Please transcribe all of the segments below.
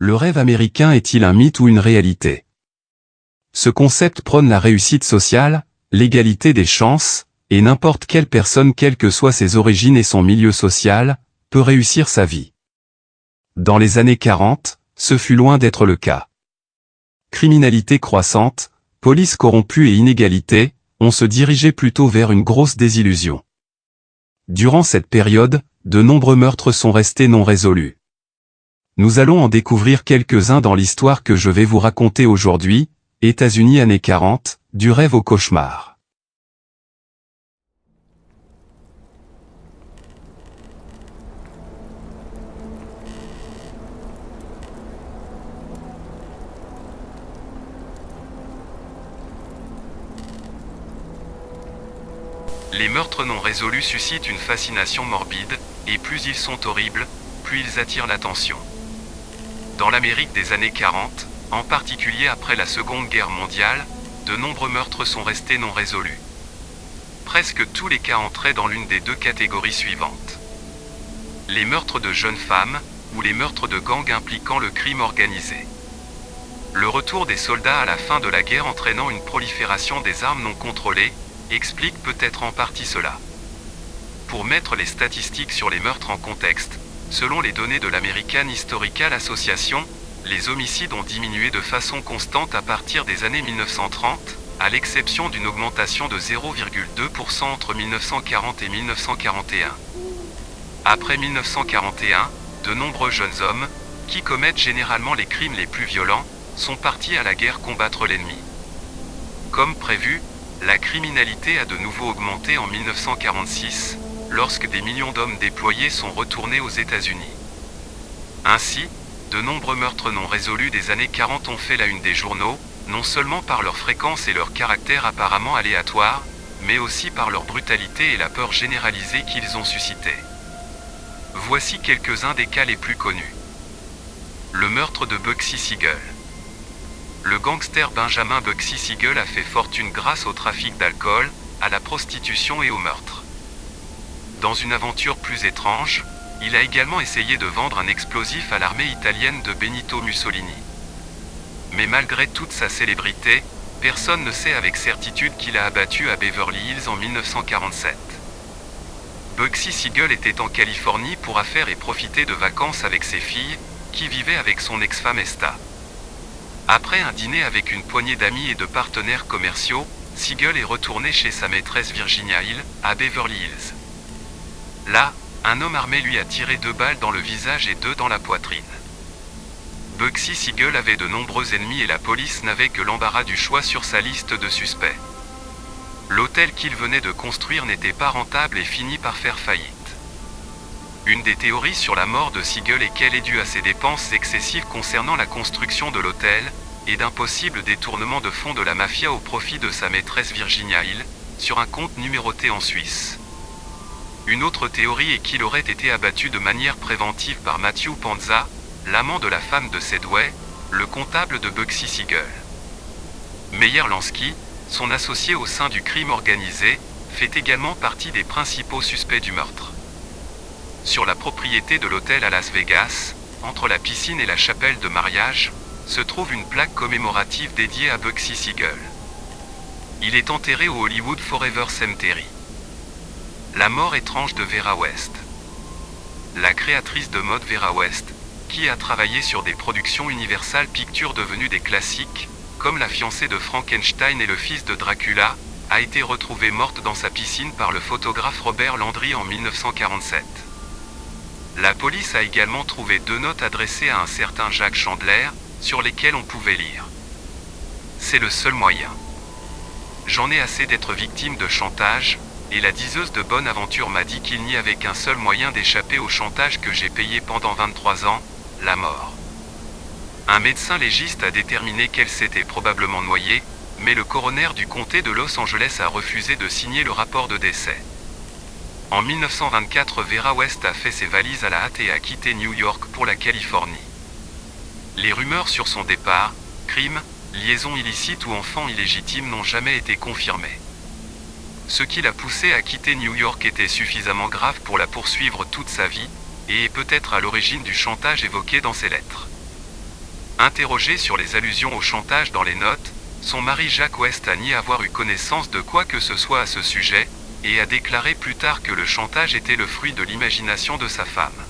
Le rêve américain est-il un mythe ou une réalité? Ce concept prône la réussite sociale, l'égalité des chances, et n'importe quelle personne, quelles que soient ses origines et son milieu social, peut réussir sa vie. Dans les années 40, ce fut loin d'être le cas. Criminalité croissante, police corrompue et inégalité, on se dirigeait plutôt vers une grosse désillusion. Durant cette période, de nombreux meurtres sont restés non résolus. Nous allons en découvrir quelques-uns dans l'histoire que je vais vous raconter aujourd'hui, États-Unis années 40, du rêve au cauchemar. Les meurtres non résolus suscitent une fascination morbide, et plus ils sont horribles, plus ils attirent l'attention. Dans l'Amérique des années 40, en particulier après la Seconde Guerre mondiale, de nombreux meurtres sont restés non résolus. Presque tous les cas entraient dans l'une des deux catégories suivantes. Les meurtres de jeunes femmes, ou les meurtres de gangs impliquant le crime organisé. Le retour des soldats à la fin de la guerre entraînant une prolifération des armes non contrôlées, explique peut-être en partie cela. Pour mettre les statistiques sur les meurtres en contexte, selon les données de l'American Historical Association, les homicides ont diminué de façon constante à partir des années 1930, à l'exception d'une augmentation de 0,2% entre 1940 et 1941. Après 1941, de nombreux jeunes hommes, qui commettent généralement les crimes les plus violents, sont partis à la guerre combattre l'ennemi. Comme prévu, la criminalité a de nouveau augmenté en 1946, lorsque des millions d'hommes déployés sont retournés aux États-Unis. Ainsi, de nombreux meurtres non résolus des années 40 ont fait la une des journaux, non seulement par leur fréquence et leur caractère apparemment aléatoire, mais aussi par leur brutalité et la peur généralisée qu'ils ont suscité. Voici quelques-uns des cas les plus connus. Le meurtre de Bugsy Siegel. Le gangster Benjamin Bugsy Siegel a fait fortune grâce au trafic d'alcool, à la prostitution et au meurtre. Dans une aventure plus étrange, il a également essayé de vendre un explosif à l'armée italienne de Benito Mussolini. Mais malgré toute sa célébrité, personne ne sait avec certitude qu'il a abattu à Beverly Hills en 1947. Bugsy Siegel était en Californie pour affaires et profiter de vacances avec ses filles, qui vivaient avec son ex-femme Esta. Après un dîner avec une poignée d'amis et de partenaires commerciaux, Siegel est retourné chez sa maîtresse Virginia Hill, à Beverly Hills. Là, un homme armé lui a tiré 2 balles dans le visage et 2 dans la poitrine. Bugsy Siegel avait de nombreux ennemis et la police n'avait que l'embarras du choix sur sa liste de suspects. L'hôtel qu'il venait de construire n'était pas rentable et finit par faire faillite. Une des théories sur la mort de Siegel est qu'elle est due à ses dépenses excessives concernant la construction de l'hôtel, et d'un possible détournement de fonds de la mafia au profit de sa maîtresse Virginia Hill, sur un compte numéroté en Suisse. Une autre théorie est qu'il aurait été abattu de manière préventive par Matthew Panza, l'amant de la femme de Sedway, le comptable de Bugsy Siegel. Meyer Lansky, son associé au sein du crime organisé, fait également partie des principaux suspects du meurtre. Sur la propriété de l'hôtel à Las Vegas, entre la piscine et la chapelle de mariage, se trouve une plaque commémorative dédiée à Bugsy Siegel. Il est enterré au Hollywood Forever Cemetery. La mort étrange de Vera West. La créatrice de mode Vera West, qui a travaillé sur des productions Universal Pictures devenues des classiques, comme La fiancée de Frankenstein et Le fils de Dracula, a été retrouvée morte dans sa piscine par le photographe Robert Landry en 1947. La police a également trouvé 2 notes adressées à un certain Jacques Chandler, sur lesquelles on pouvait lire. C'est le seul moyen. J'en ai assez d'être victime de chantage, et la diseuse de Bonne Aventure m'a dit qu'il n'y avait qu'un seul moyen d'échapper au chantage que j'ai payé pendant 23 ans, la mort. Un médecin légiste a déterminé qu'elle s'était probablement noyée, mais le coroner du comté de Los Angeles a refusé de signer le rapport de décès. En 1924, Vera West a fait ses valises à la hâte et a quitté New York pour la Californie. Les rumeurs sur son départ, crime, liaison illicite ou enfant illégitime n'ont jamais été confirmées. Ce qui l'a poussé à quitter New York était suffisamment grave pour la poursuivre toute sa vie, et est peut-être à l'origine du chantage évoqué dans ses lettres. Interrogé sur les allusions au chantage dans les notes, son mari Jack West a nié avoir eu connaissance de quoi que ce soit à ce sujet, et a déclaré plus tard que le chantage était le fruit de l'imagination de sa femme.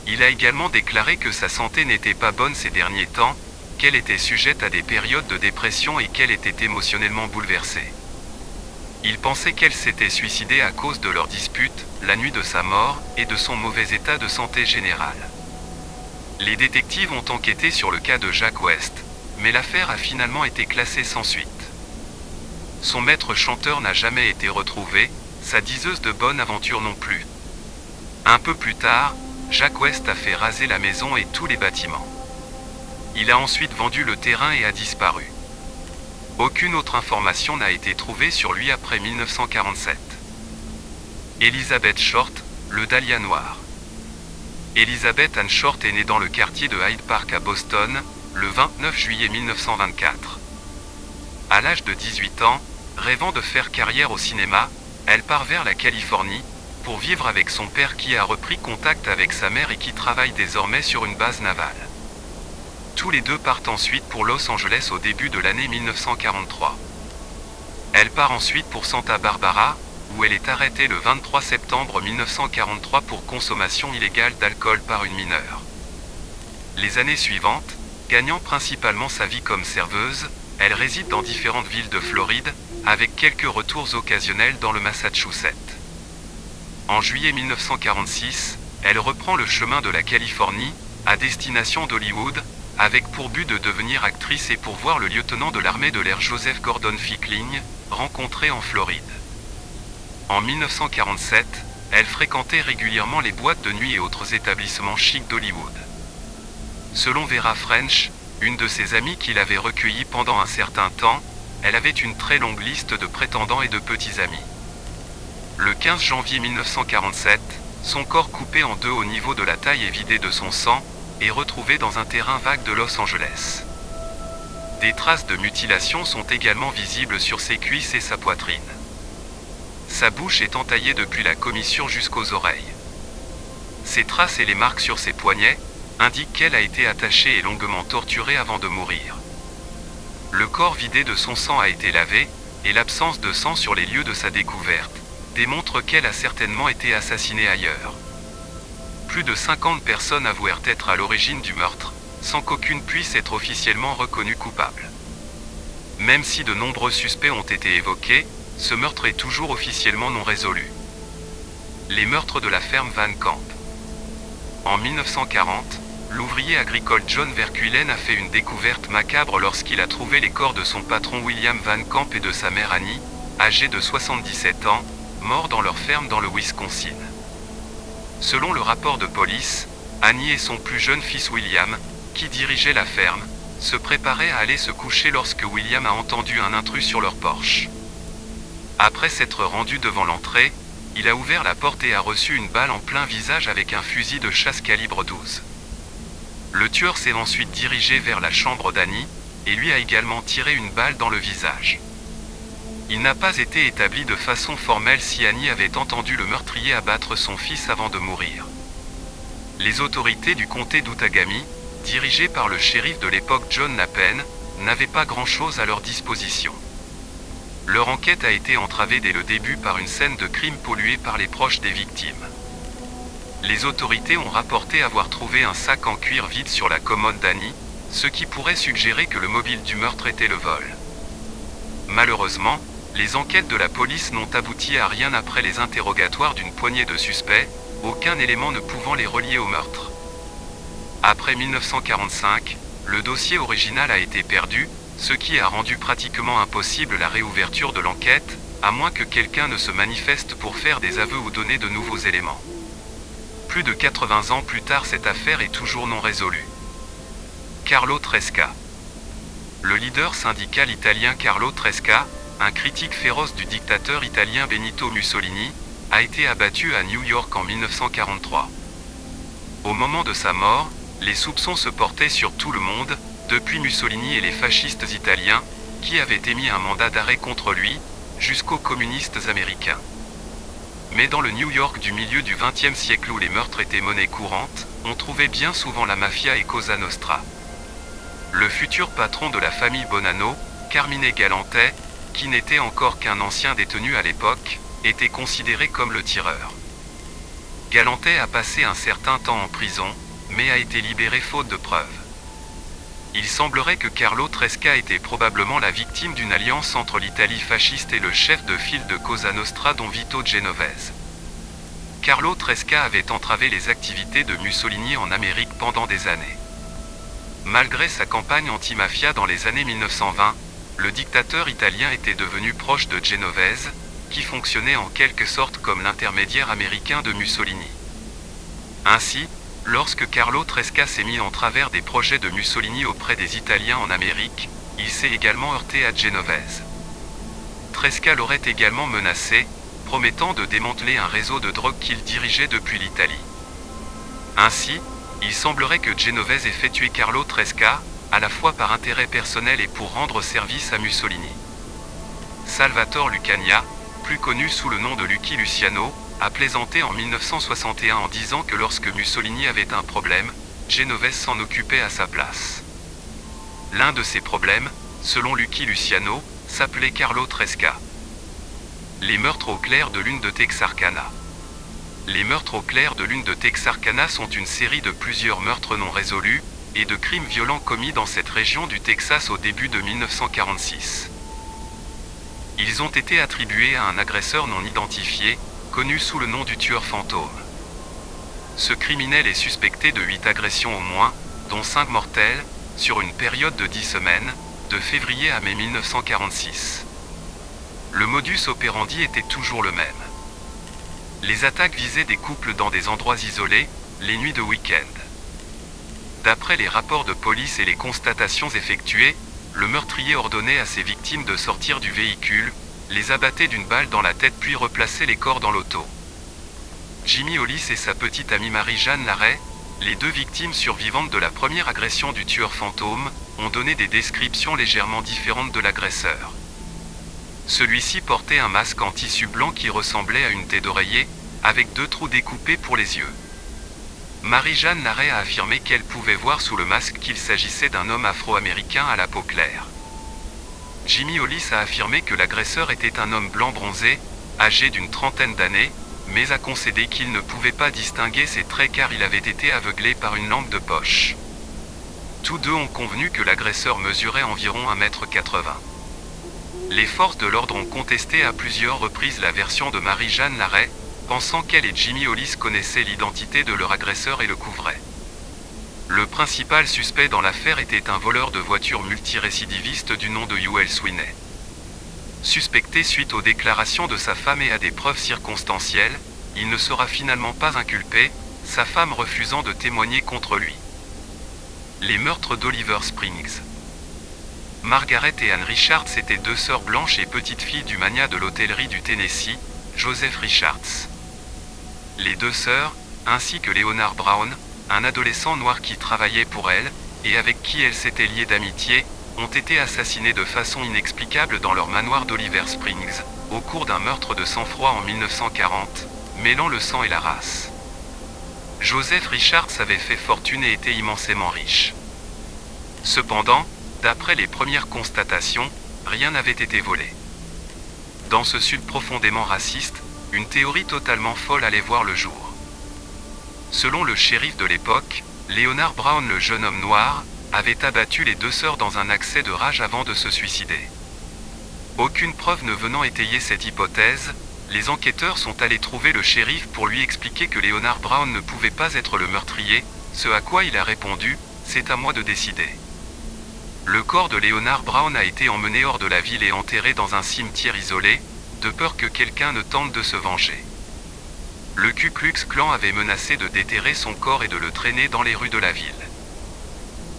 Il a également déclaré que sa santé n'était pas bonne ces derniers temps, qu'elle était sujette à des périodes de dépression et qu'elle était émotionnellement bouleversée. Il pensait qu'elle s'était suicidée à cause de leur dispute, la nuit de sa mort, et de son mauvais état de santé général. Les détectives ont enquêté sur le cas de Jack West, mais l'affaire a finalement été classée sans suite. Son maître chanteur n'a jamais été retrouvé, sa diseuse de bonne aventure non plus. Un peu plus tard, Jack West a fait raser la maison et tous les bâtiments. Il a ensuite vendu le terrain et a disparu. Aucune autre information n'a été trouvée sur lui après 1947. Elizabeth Short, le dahlia noir. Elizabeth Ann Short est née dans le quartier de Hyde Park à Boston, le 29 juillet 1924. À l'âge de 18 ans, rêvant de faire carrière au cinéma, elle part vers la Californie, pour vivre avec son père qui a repris contact avec sa mère et qui travaille désormais sur une base navale. Tous les deux partent ensuite pour Los Angeles au début de l'année 1943. Elle part ensuite pour Santa Barbara, où elle est arrêtée le 23 septembre 1943 pour consommation illégale d'alcool par une mineure. Les années suivantes, gagnant principalement sa vie comme serveuse, elle réside dans différentes villes de Floride, avec quelques retours occasionnels dans le Massachusetts. En juillet 1946, elle reprend le chemin de la Californie, à destination d'Hollywood, avec pour but de devenir actrice et pour voir le lieutenant de l'armée de l'air Joseph Gordon Fickling, rencontré en Floride. En 1947, elle fréquentait régulièrement les boîtes de nuit et autres établissements chics d'Hollywood. Selon Vera French, une de ses amies qui l'avait recueillie pendant un certain temps, elle avait une très longue liste de prétendants et de petits amis. Le 15 janvier 1947, son corps coupé en deux au niveau de la taille et vidé de son sang, est retrouvé dans un terrain vague de Los Angeles. Des traces de mutilation sont également visibles sur ses cuisses et sa poitrine. Sa bouche est entaillée depuis la commissure jusqu'aux oreilles. Ses traces et les marques sur ses poignets indiquent qu'elle a été attachée et longuement torturée avant de mourir. Le corps vidé de son sang a été lavé, et l'absence de sang sur les lieux de sa découverte démontre qu'elle a certainement été assassinée ailleurs. Plus de 50 personnes avouèrent être à l'origine du meurtre, sans qu'aucune puisse être officiellement reconnue coupable. Même si de nombreux suspects ont été évoqués, ce meurtre est toujours officiellement non résolu. Les meurtres de la ferme Van Camp. En 1940, l'ouvrier agricole John Verkuilen a fait une découverte macabre lorsqu'il a trouvé les corps de son patron William Van Camp et de sa mère Annie, âgée de 77 ans, morts dans leur ferme dans le Wisconsin. Selon le rapport de police, Annie et son plus jeune fils William, qui dirigeait la ferme, se préparaient à aller se coucher lorsque William a entendu un intrus sur leur porche. Après s'être rendu devant l'entrée, il a ouvert la porte et a reçu une balle en plein visage avec un fusil de chasse calibre 12. Le tueur s'est ensuite dirigé vers la chambre d'Annie, et lui a également tiré une balle dans le visage. Il n'a pas été établi de façon formelle si Annie avait entendu le meurtrier abattre son fils avant de mourir. Les autorités du comté d'Outagami, dirigées par le shérif de l'époque John Napen, n'avaient pas grand-chose à leur disposition. Leur enquête a été entravée dès le début par une scène de crime polluée par les proches des victimes. Les autorités ont rapporté avoir trouvé un sac en cuir vide sur la commode d'Annie, ce qui pourrait suggérer que le mobile du meurtre était le vol. Malheureusement, les enquêtes de la police n'ont abouti à rien après les interrogatoires d'une poignée de suspects, aucun élément ne pouvant les relier au meurtre. Après 1945, le dossier original a été perdu, ce qui a rendu pratiquement impossible la réouverture de l'enquête, à moins que quelqu'un ne se manifeste pour faire des aveux ou donner de nouveaux éléments. Plus de 80 ans plus tard, cette affaire est toujours non résolue. Carlo Tresca. Le leader syndical italien Carlo Tresca, un critique féroce du dictateur italien Benito Mussolini, a été abattu à New York en 1943. Au moment de sa mort, les soupçons se portaient sur tout le monde, depuis Mussolini et les fascistes italiens, qui avaient émis un mandat d'arrêt contre lui, jusqu'aux communistes américains. Mais dans le New York du milieu du XXe siècle où les meurtres étaient monnaie courante, on trouvait bien souvent la mafia et Cosa Nostra. Le futur patron de la famille Bonanno, Carmine Galante, qui n'était encore qu'un ancien détenu à l'époque, était considéré comme le tireur. Galante a passé un certain temps en prison, mais a été libéré faute de preuves. Il semblerait que Carlo Tresca était probablement la victime d'une alliance entre l'Italie fasciste et le chef de file de Cosa Nostra Don Vito Genovese. Carlo Tresca avait entravé les activités de Mussolini en Amérique pendant des années. Malgré sa campagne anti-mafia dans les années 1920, le dictateur italien était devenu proche de Genovese, qui fonctionnait en quelque sorte comme l'intermédiaire américain de Mussolini. Ainsi, lorsque Carlo Tresca s'est mis en travers des projets de Mussolini auprès des Italiens en Amérique, il s'est également heurté à Genovese. Tresca l'aurait également menacé, promettant de démanteler un réseau de drogue qu'il dirigeait depuis l'Italie. Ainsi, il semblerait que Genovese ait fait tuer Carlo Tresca, à la fois par intérêt personnel et pour rendre service à Mussolini. Salvatore Lucania, plus connu sous le nom de Lucky Luciano, a plaisanté en 1961 en disant que lorsque Mussolini avait un problème, Genovese s'en occupait à sa place. L'un de ces problèmes, selon Lucky Luciano, s'appelait Carlo Tresca. Les meurtres au clair de lune de Texarkana. Les meurtres au clair de lune de Texarkana sont une série de plusieurs meurtres non résolus et de crimes violents commis dans cette région du Texas au début de 1946. Ils ont été attribués à un agresseur non identifié, connu sous le nom du tueur fantôme. Ce criminel est suspecté de 8 agressions au moins, dont 5 mortelles, sur une période de 10 semaines, de février à mai 1946. Le modus operandi était toujours le même. Les attaques visaient des couples dans des endroits isolés, les nuits de week-end. D'après les rapports de police et les constatations effectuées, le meurtrier ordonnait à ses victimes de sortir du véhicule, les abattait d'une balle dans la tête puis replaçait les corps dans l'auto. Jimmy Hollis et sa petite amie Marie-Jeanne Larrey, les deux victimes survivantes de la première agression du tueur fantôme, ont donné des descriptions légèrement différentes de l'agresseur. Celui-ci portait un masque en tissu blanc qui ressemblait à une tête d'oreiller, avec 2 trous découpés pour les yeux. Marie-Jeanne Larrey a affirmé qu'elle pouvait voir sous le masque qu'il s'agissait d'un homme afro-américain à la peau claire. Jimmy Hollis a affirmé que l'agresseur était un homme blanc bronzé, âgé d'une trentaine d'années, mais a concédé qu'il ne pouvait pas distinguer ses traits car il avait été aveuglé par une lampe de poche. Tous deux ont convenu que l'agresseur mesurait environ 1,80 m. Les forces de l'ordre ont contesté à plusieurs reprises la version de Marie-Jeanne Larrey, pensant qu'elle et Jimmy Hollis connaissaient l'identité de leur agresseur et le couvraient. Le principal suspect dans l'affaire était un voleur de voitures multirécidiviste du nom de Hewell Sweeney. Suspecté suite aux déclarations de sa femme et à des preuves circonstancielles, il ne sera finalement pas inculpé, sa femme refusant de témoigner contre lui. Les meurtres d'Oliver Springs. Margaret et Anne Richards étaient 2 sœurs blanches et petites-filles du magnat de l'hôtellerie du Tennessee, Joseph Richards. Les 2 sœurs, ainsi que Leonard Brown, un adolescent noir qui travaillait pour elle, et avec qui elle s'était liée d'amitié, ont été assassinés de façon inexplicable dans leur manoir d'Oliver Springs, au cours d'un meurtre de sang-froid en 1940, mêlant le sang et la race. Joseph Richards avait fait fortune et était immensément riche. Cependant, d'après les premières constatations, rien n'avait été volé. Dans ce sud profondément raciste, une théorie totalement folle allait voir le jour. Selon le shérif de l'époque, Leonard Brown, le jeune homme noir, avait abattu les 2 sœurs dans un accès de rage avant de se suicider. Aucune preuve ne venant étayer cette hypothèse, les enquêteurs sont allés trouver le shérif pour lui expliquer que Leonard Brown ne pouvait pas être le meurtrier, ce à quoi il a répondu « C'est à moi de décider ». Le corps de Leonard Brown a été emmené hors de la ville et enterré dans un cimetière isolé, de peur que quelqu'un ne tente de se venger. Le Ku Klux Klan avait menacé de déterrer son corps et de le traîner dans les rues de la ville.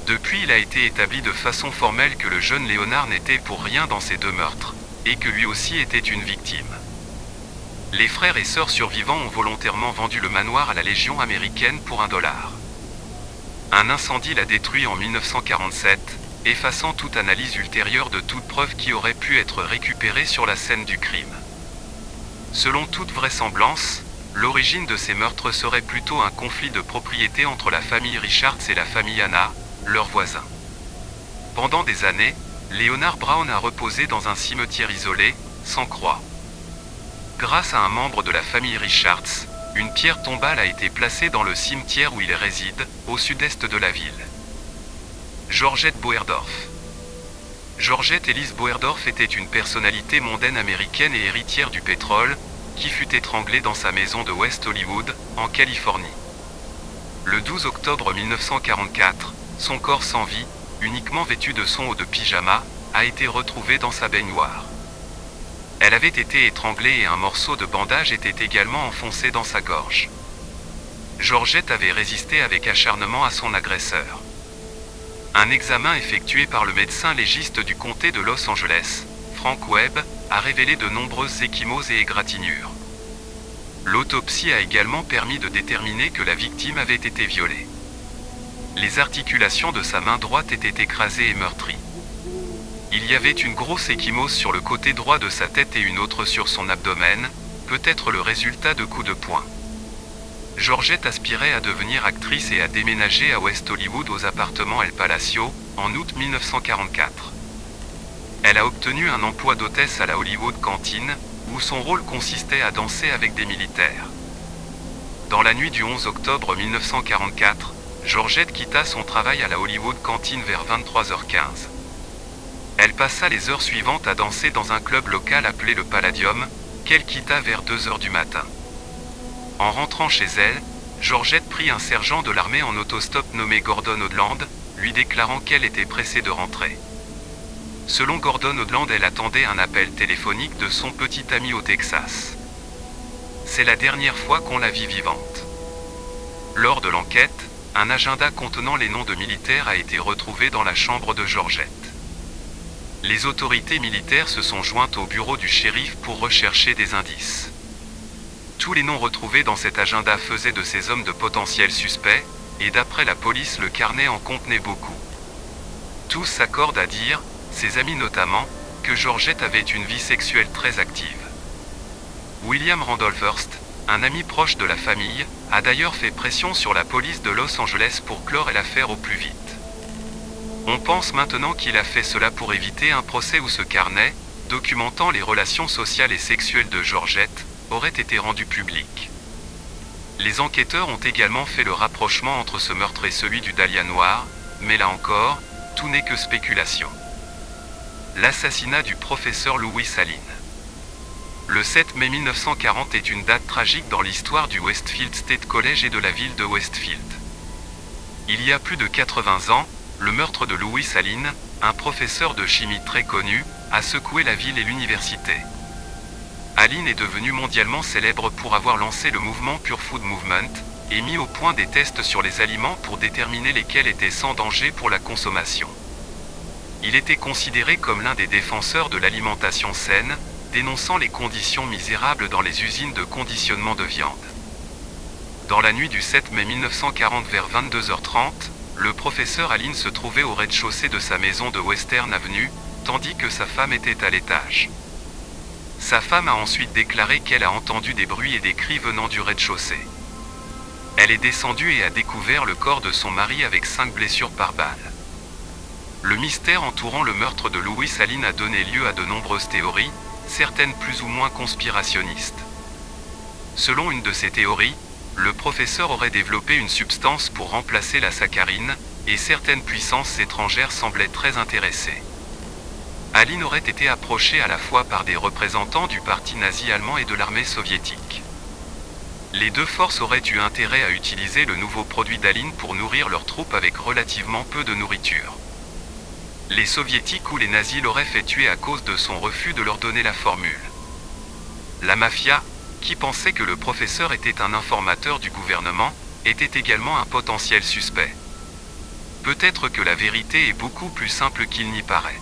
Depuis, il a été établi de façon formelle que le jeune Léonard n'était pour rien dans ces 2 meurtres, et que lui aussi était une victime. Les frères et sœurs survivants ont volontairement vendu le manoir à la Légion américaine pour $1. Un incendie l'a détruit en 1947, effaçant toute analyse ultérieure de toute preuve qui aurait pu être récupérée sur la scène du crime. Selon toute vraisemblance, l'origine de ces meurtres serait plutôt un conflit de propriété entre la famille Richards et la famille Hanna, leurs voisins. Pendant des années, Leonard Brown a reposé dans un cimetière isolé, sans croix. Grâce à un membre de la famille Richards, une pierre tombale a été placée dans le cimetière où il réside, au sud-est de la ville. Georgette Boerdorf. Georgette Elise Boerdorf était une personnalité mondaine américaine et héritière du pétrole, qui fut étranglée dans sa maison de West Hollywood, en Californie. Le 12 octobre 1944, son corps sans vie, uniquement vêtu de son haut de pyjama, a été retrouvé dans sa baignoire. Elle avait été étranglée et un morceau de bandage était également enfoncé dans sa gorge. Georgette avait résisté avec acharnement à son agresseur. Un examen effectué par le médecin légiste du comté de Los Angeles, Frank Webb, a révélé de nombreuses ecchymoses et égratignures. L'autopsie a également permis de déterminer que la victime avait été violée. Les articulations de sa main droite étaient écrasées et meurtries. Il y avait une grosse ecchymose sur le côté droit de sa tête et une autre sur son abdomen, peut-être le résultat de coups de poing. Georgette aspirait à devenir actrice et a déménagé à West Hollywood aux appartements El Palacio, en août 1944. Elle a obtenu un emploi d'hôtesse à la Hollywood Canteen, où son rôle consistait à danser avec des militaires. Dans la nuit du 11 octobre 1944, Georgette quitta son travail à la Hollywood Canteen vers 23h15. Elle passa les heures suivantes à danser dans un club local appelé le Palladium, qu'elle quitta vers 2h du matin. En rentrant chez elle, Georgette prit un sergent de l'armée en autostop nommé Gordon Odland, lui déclarant qu'elle était pressée de rentrer. Selon Gordon Odland, elle attendait un appel téléphonique de son petit ami au Texas. C'est la dernière fois qu'on la vit vivante. Lors de l'enquête, un agenda contenant les noms de militaires a été retrouvé dans la chambre de Georgette. Les autorités militaires se sont jointes au bureau du shérif pour rechercher des indices. Tous les noms retrouvés dans cet agenda faisaient de ces hommes de potentiels suspects, et d'après la police le carnet en contenait beaucoup. Tous s'accordent à dire, ses amis notamment, que Georgette avait une vie sexuelle très active. William Randolph Hearst, un ami proche de la famille, a d'ailleurs fait pression sur la police de Los Angeles pour clore l'affaire au plus vite. On pense maintenant qu'il a fait cela pour éviter un procès où ce carnet, documentant les relations sociales et sexuelles de Georgette, aurait été rendu public. Les enquêteurs ont également fait le rapprochement entre ce meurtre et celui du Dahlia noir, mais là encore, tout n'est que spéculation. L'assassinat du professeur Louis Saline. Le 7 mai 1940 est une date tragique dans l'histoire du Westfield State College et de la ville de Westfield. Il y a plus de 80 ans, le meurtre de Louis Saline, un professeur de chimie très connu, a secoué la ville et l'université. Aline est devenu mondialement célèbre pour avoir lancé le mouvement Pure Food Movement, et mis au point des tests sur les aliments pour déterminer lesquels étaient sans danger pour la consommation. Il était considéré comme l'un des défenseurs de l'alimentation saine, dénonçant les conditions misérables dans les usines de conditionnement de viande. Dans la nuit du 7 mai 1940 vers 22h30, le professeur Aline se trouvait au rez-de-chaussée de sa maison de Western Avenue, tandis que sa femme était à l'étage. Sa femme a ensuite déclaré qu'elle a entendu des bruits et des cris venant du rez-de-chaussée. Elle est descendue et a découvert le corps de son mari avec 5 blessures par balle. Le mystère entourant le meurtre de Louis Saline a donné lieu à de nombreuses théories, certaines plus ou moins conspirationnistes. Selon une de ces théories, le professeur aurait développé une substance pour remplacer la saccharine, et certaines puissances étrangères semblaient très intéressées. Aline aurait été approchée à la fois par des représentants du parti nazi allemand et de l'armée soviétique. Les deux forces auraient eu intérêt à utiliser le nouveau produit d'Aline pour nourrir leurs troupes avec relativement peu de nourriture. Les soviétiques ou les nazis l'auraient fait tuer à cause de son refus de leur donner la formule. La mafia, qui pensait que le professeur était un informateur du gouvernement, était également un potentiel suspect. Peut-être que la vérité est beaucoup plus simple qu'il n'y paraît.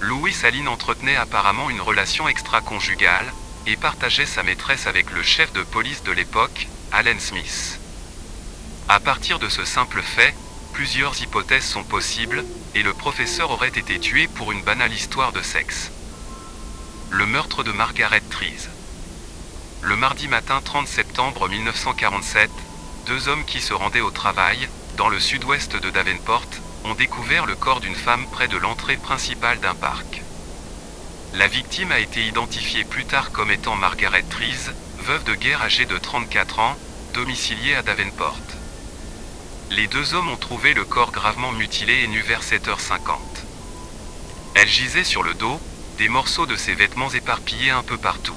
Louis Saline entretenait apparemment une relation extra-conjugale, et partageait sa maîtresse avec le chef de police de l'époque, Allen Smith. À partir de ce simple fait, plusieurs hypothèses sont possibles, et le professeur aurait été tué pour une banale histoire de sexe. Le meurtre de Margaret Trees. Le mardi matin 30 septembre 1947, deux hommes qui se rendaient au travail, dans le sud-ouest de Davenport, ont découvert le corps d'une femme près de l'entrée principale d'un parc. La victime a été identifiée plus tard comme étant Margaret Trees, veuve de guerre âgée de 34 ans, domiciliée à Davenport. Les deux hommes ont trouvé le corps gravement mutilé et nu vers 7h50. Elle gisait sur le dos, des morceaux de ses vêtements éparpillés un peu partout.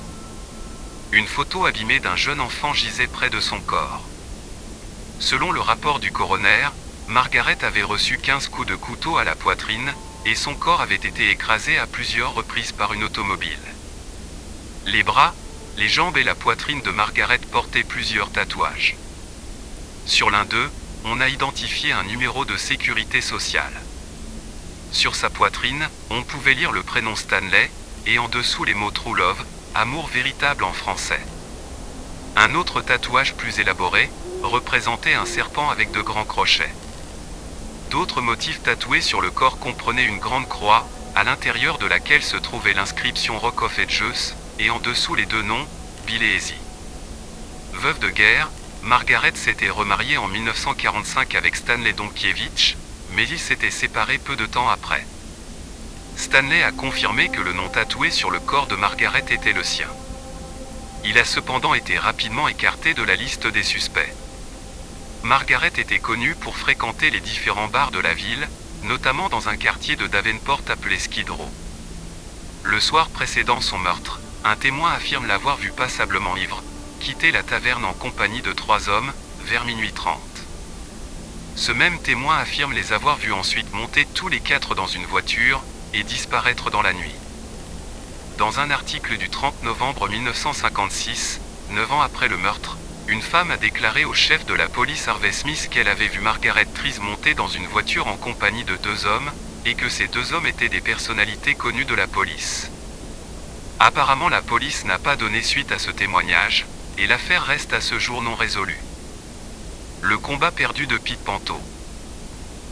Une photo abîmée d'un jeune enfant gisait près de son corps. Selon le rapport du coroner, Margaret avait reçu 15 coups de couteau à la poitrine, et son corps avait été écrasé à plusieurs reprises par une automobile. Les bras, les jambes et la poitrine de Margaret portaient plusieurs tatouages. Sur l'un d'eux, on a identifié un numéro de sécurité sociale. Sur sa poitrine, on pouvait lire le prénom Stanley, et en dessous les mots True Love, amour véritable en français. Un autre tatouage plus élaboré, représentait un serpent avec de grands crochets. D'autres motifs tatoués sur le corps comprenaient une grande croix, à l'intérieur de laquelle se trouvait l'inscription Rock of Ages, et en dessous les deux noms, Bill et Ezzy. Veuve de guerre, Margaret s'était remariée en 1945 avec Stanley Donkiewicz, mais ils s'étaient séparés peu de temps après. Stanley a confirmé que le nom tatoué sur le corps de Margaret était le sien. Il a cependant été rapidement écarté de la liste des suspects. Margaret était connue pour fréquenter les différents bars de la ville, notamment dans un quartier de Davenport appelé Skid Row. Le soir précédant son meurtre, un témoin affirme l'avoir vue passablement ivre, quitter la taverne en compagnie de 3 hommes, vers minuit 30. Ce même témoin affirme les avoir vus ensuite monter tous les 4 dans une voiture, et disparaître dans la nuit. Dans un article du 30 novembre 1956, 9 ans après le meurtre, une femme a déclaré au chef de la police Harvey Smith qu'elle avait vu Margaret Trees monter dans une voiture en compagnie de 2 hommes, et que ces 2 hommes étaient des personnalités connues de la police. Apparemment la police n'a pas donné suite à ce témoignage, et l'affaire reste à ce jour non résolue. Le combat perdu de Pete Panto.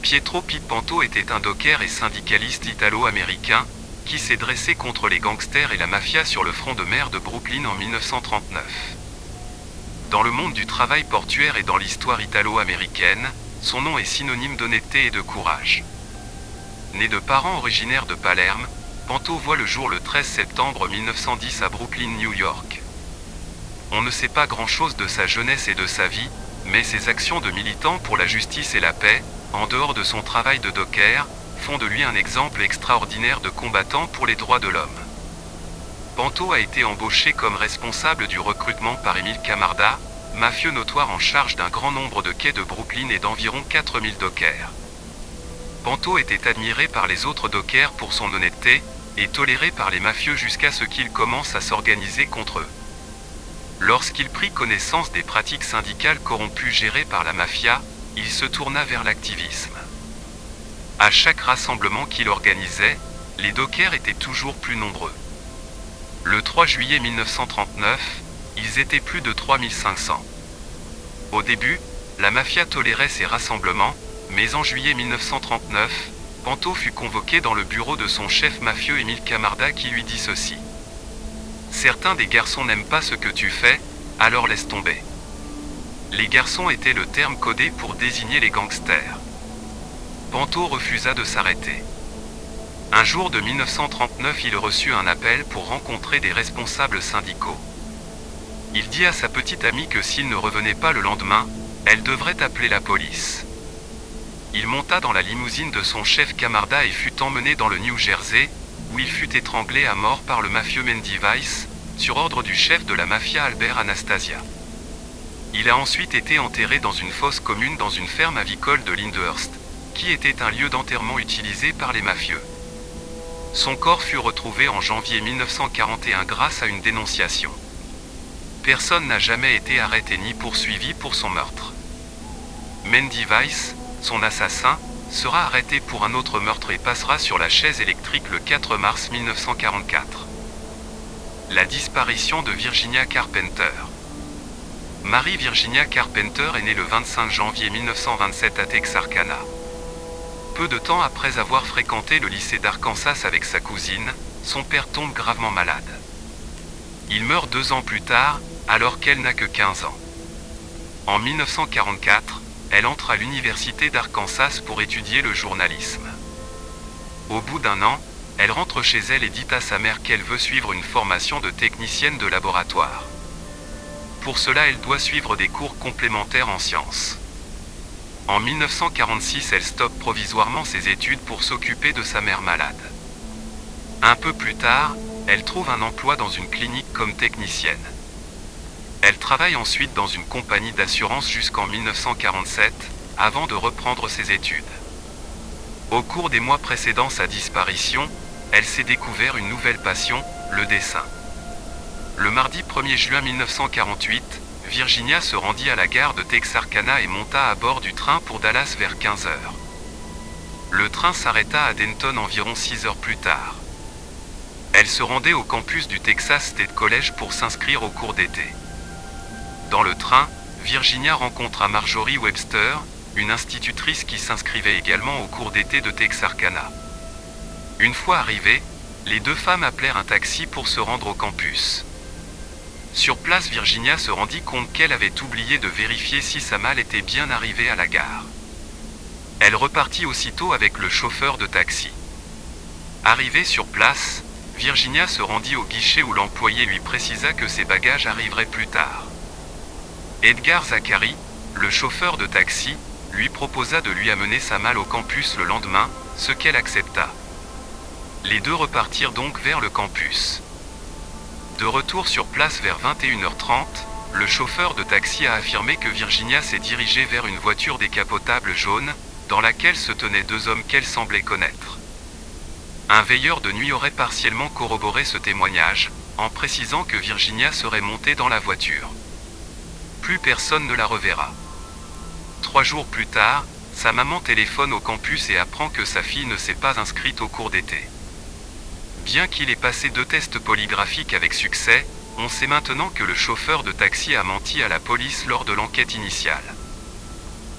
Pietro Pete Panto était un docker et syndicaliste italo-américain, qui s'est dressé contre les gangsters et la mafia sur le front de mer de Brooklyn en 1939. Dans le monde du travail portuaire et dans l'histoire italo-américaine, son nom est synonyme d'honnêteté et de courage. Né de parents originaires de Palerme, Panto voit le jour le 13 septembre 1910 à Brooklyn, New York. On ne sait pas grand-chose de sa jeunesse et de sa vie, mais ses actions de militant pour la justice et la paix, en dehors de son travail de docker, font de lui un exemple extraordinaire de combattant pour les droits de l'homme. Panto a été embauché comme responsable du recrutement par Emile Camarda, mafieux notoire en charge d'un grand nombre de quais de Brooklyn et d'environ 4000 dockers. Panto était admiré par les autres dockers pour son honnêteté, et toléré par les mafieux jusqu'à ce qu'ils commencent à s'organiser contre eux. Lorsqu'il prit connaissance des pratiques syndicales corrompues gérées par la mafia, il se tourna vers l'activisme. À chaque rassemblement qu'il organisait, les dockers étaient toujours plus nombreux. Le 3 juillet 1939, ils étaient plus de 3500. Au début, la mafia tolérait ces rassemblements, mais en juillet 1939, Panto fut convoqué dans le bureau de son chef mafieux Emile Camarda qui lui dit ceci. « Certains des garçons n'aiment pas ce que tu fais, alors laisse tomber. » Les garçons étaient le terme codé pour désigner les gangsters. Panto refusa de s'arrêter. Un jour de 1939, il reçut un appel pour rencontrer des responsables syndicaux. Il dit à sa petite amie que s'il ne revenait pas le lendemain, elle devrait appeler la police. Il monta dans la limousine de son chef Camarda et fut emmené dans le New Jersey, où il fut étranglé à mort par le mafieux Mendy Weiss, sur ordre du chef de la mafia Albert Anastasia. Il a ensuite été enterré dans une fosse commune dans une ferme avicole de Lyndhurst, qui était un lieu d'enterrement utilisé par les mafieux. Son corps fut retrouvé en janvier 1941 grâce à une dénonciation. Personne n'a jamais été arrêté ni poursuivi pour son meurtre. Mendy Weiss, son assassin, sera arrêté pour un autre meurtre et passera sur la chaise électrique le 4 mars 1944. La disparition de Virginia Carpenter. Mary Virginia Carpenter est née le 25 janvier 1927 à Texarkana. Peu de temps après avoir fréquenté le lycée d'Arkansas avec sa cousine, son père tombe gravement malade. Il meurt 2 ans plus tard, alors qu'elle n'a que 15 ans. En 1944, elle entre à l'université d'Arkansas pour étudier le journalisme. Au bout d'un an, elle rentre chez elle et dit à sa mère qu'elle veut suivre une formation de technicienne de laboratoire. Pour cela, elle doit suivre des cours complémentaires en sciences. En 1946, elle stoppe provisoirement ses études pour s'occuper de sa mère malade. Un peu plus tard, elle trouve un emploi dans une clinique comme technicienne. Elle travaille ensuite dans une compagnie d'assurance jusqu'en 1947, avant de reprendre ses études. Au cours des mois précédant sa disparition, elle s'est découvert une nouvelle passion, le dessin. Le mardi 1er juin 1948, Virginia se rendit à la gare de Texarkana et monta à bord du train pour Dallas vers 15 heures. Le train s'arrêta à Denton environ 6 heures plus tard. Elle se rendait au campus du Texas State College pour s'inscrire au cours d'été. Dans le train, Virginia rencontra Marjorie Webster, une institutrice qui s'inscrivait également au cours d'été de Texarkana. Une fois arrivées, les deux femmes appelèrent un taxi pour se rendre au campus. Sur place, Virginia se rendit compte qu'elle avait oublié de vérifier si sa malle était bien arrivée à la gare. Elle repartit aussitôt avec le chauffeur de taxi. Arrivée sur place, Virginia se rendit au guichet où l'employé lui précisa que ses bagages arriveraient plus tard. Edgar Zachary, le chauffeur de taxi, lui proposa de lui amener sa malle au campus le lendemain, ce qu'elle accepta. Les deux repartirent donc vers le campus. De retour sur place vers 21h30, le chauffeur de taxi a affirmé que Virginia s'est dirigée vers une voiture décapotable jaune, dans laquelle se tenaient deux hommes qu'elle semblait connaître. Un veilleur de nuit aurait partiellement corroboré ce témoignage, en précisant que Virginia serait montée dans la voiture. Plus personne ne la reverra. 3 jours plus tard, sa maman téléphone au campus et apprend que sa fille ne s'est pas inscrite au cours d'été. Bien qu'il ait passé 2 tests polygraphiques avec succès, on sait maintenant que le chauffeur de taxi a menti à la police lors de l'enquête initiale.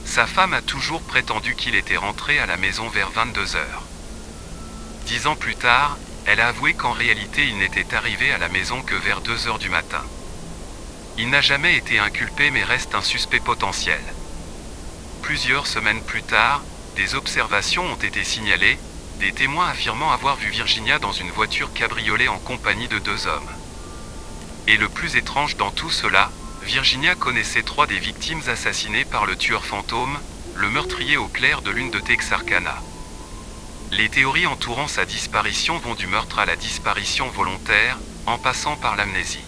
Sa femme a toujours prétendu qu'il était rentré à la maison vers 22 heures. 10 ans plus tard, elle a avoué qu'en réalité il n'était arrivé à la maison que vers 2 heures du matin. Il n'a jamais été inculpé mais reste un suspect potentiel. Plusieurs semaines plus tard, des observations ont été signalées, des témoins affirmant avoir vu Virginia dans une voiture cabriolet en compagnie de 2 hommes. Et le plus étrange dans tout cela, Virginia connaissait 3 des victimes assassinées par le tueur fantôme, le meurtrier au clair de lune de Texarkana. Les théories entourant sa disparition vont du meurtre à la disparition volontaire, en passant par l'amnésie.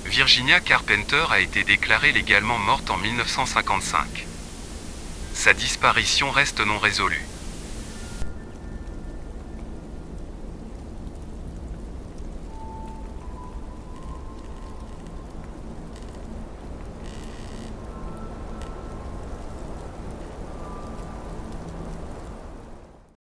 Virginia Carpenter a été déclarée légalement morte en 1955. Sa disparition reste non résolue.